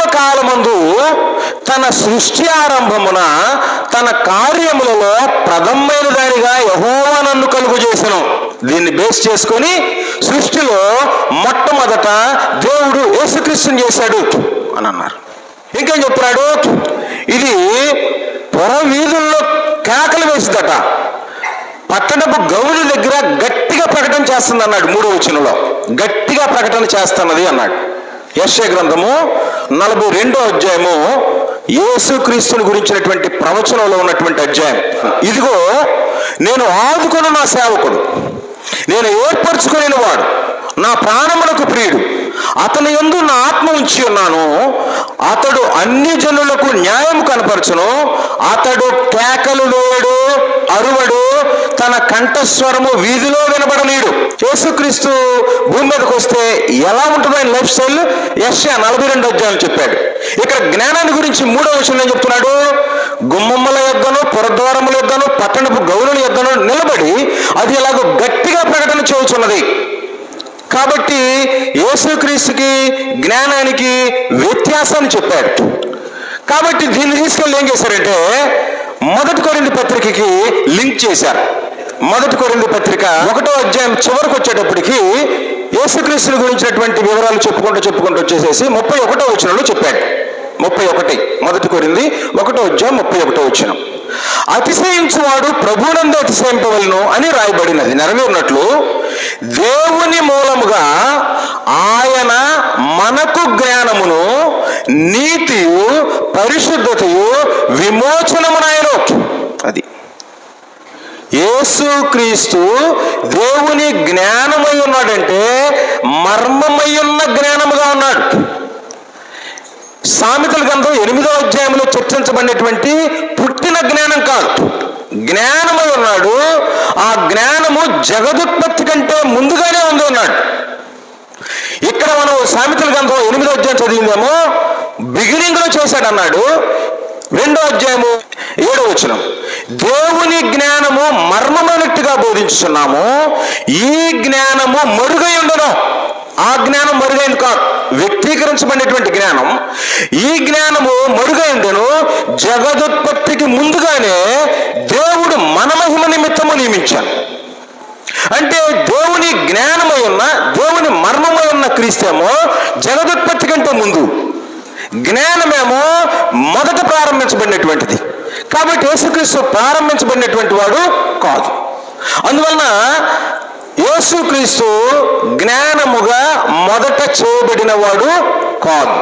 పూర్వకాలమందు తన సృష్టి ఆరంభమున తన కార్యములలో ప్రథమైన దానిగా యెహోవా నన్ను కలుగు చేసెను. దీన్ని బేస్ చేసుకొని సృష్టిలో మొట్టమొదట దేవుడు యేసుక్రీస్తుని చేశాడు అని అన్నారు. ఇంకేం చెప్తున్నాడు? ఇది పొర వీధుల్లో కేకలు వేసిందట, పట్టణపు గౌరుల దగ్గర గట్టిగా ప్రకటన చేస్తుంది అన్నాడు. 3వ వచనంలో గట్టిగా ప్రకటన చేస్తున్నది అన్నాడు. యెషయా గ్రంథము 42వ అధ్యాయము యేసుక్రీస్తుని గురించినటువంటి ప్రవచనంలో ఉన్నటువంటి అధ్యాయం. ఇదిగో నేను ఆదుకొను నా సేవకుడు, నేను ఏర్పరచుకునే వాడు, నా ప్రాణములకు ప్రియుడు, అతని యందు నా ఆత్మ ఉంచి ఉన్నాను. అతడు అన్ని జనులకు న్యాయం కనపరచును. అతడు కేకలు వేయడు, అరువడు, తన కంఠస్వరము వీధిలో వినబడనీడు. యేసుక్రీస్తు భూమి మీదకి వస్తే ఎలా ఉంటుంది ఆయన లైఫ్ స్టైల్? యెషయా 42వ అధ్యాయం చెప్పాడు. ఇక్కడ జ్ఞానాన్ని గురించి 3వ వచనంలో చెప్తున్నాడు. గుమ్మముల యొద్దను, పురద్వారముల యొద్దను, పట్టణపు గౌరుల యొద్దను నిలబడి అది ఎలాగో గట్టిగా ప్రకటన చేయుచున్నది. కాబట్టి యేసుక్రీస్తుకి జ్ఞానానికి వ్యత్యాసాన్ని చెప్పాడు. కాబట్టి దీన్ని తీసుకెళ్ళి ఏం చేశారంటే 1 కొరింథీ పత్రికకి లింక్ చేశారు. 1 కొరింథీ పత్రిక 1వ అధ్యాయం చివరికి వచ్చేటప్పటికి యేసుక్రీస్తుని గురించినటువంటి వివరాలు చెప్పుకుంటూ వచ్చేసేసి 31వ వచనంలో చెప్పాడు. 31 1 కొరింథీ 1వ అధ్యాయం 31వ వచనం, అతిశయించువాడు ప్రభువునందు అతిశయింపవలెను అని రాయబడినది నెరవేరినట్లు దేవుని మూలముగా ఆయన మనకు జ్ఞానమును, నీతియు, పరిశుద్ధతయు, విమోచనమునాయను. అది యేసుక్రీస్తు దేవుని జ్ఞానమై ఉన్నాడంటే మర్మమై ఉన్న జ్ఞానముగా ఉన్నాడు. సామెతల గ్రంథం 8వ అధ్యాయంలో చర్చించబడినటువంటి పుట్టిన జ్ఞానం కాదు, జ్ఞానమై ఉన్నాడు. ఆ జ్ఞానము జగదుత్పత్తి కంటే ముందుగానే ఉంది అన్నాడు. ఇక్కడ మనం సామెతల గ్రంథం 8వ అధ్యాయం చదివిందేమో బిగినింగ్ లో చేశాడు అన్నాడు. 2వ అధ్యాయము 7వ వచనం, దేవుని జ్ఞానము మర్మమైనట్టుగా బోధించుతున్నాము, ఈ జ్ఞానము మరుగై ఉండను. ఆ జ్ఞానం మరుగైంది కాదు, వ్యక్తీకరించబడినటువంటి జ్ఞానం. ఈ జ్ఞానము మరుగైందను జగదుత్పత్తికి ముందుగానే దేవుడు మన మహిమ నిమిత్తము నియమించాడు. అంటే దేవుని జ్ఞానమై ఉన్న, దేవుని మర్మమై ఉన్న క్రీస్తేమో జగదుత్పత్తి కంటే ముందు, జ్ఞానమేమో మొదట ప్రారంభించబడినటువంటిది. కాబట్టి యేసుక్రీస్తు ప్రారంభించబడినటువంటి వాడు కాదు. అందువలన యేసుక్రీస్తు జ్ఞానముగా మొదట చేయబడిన వాడు కాదు.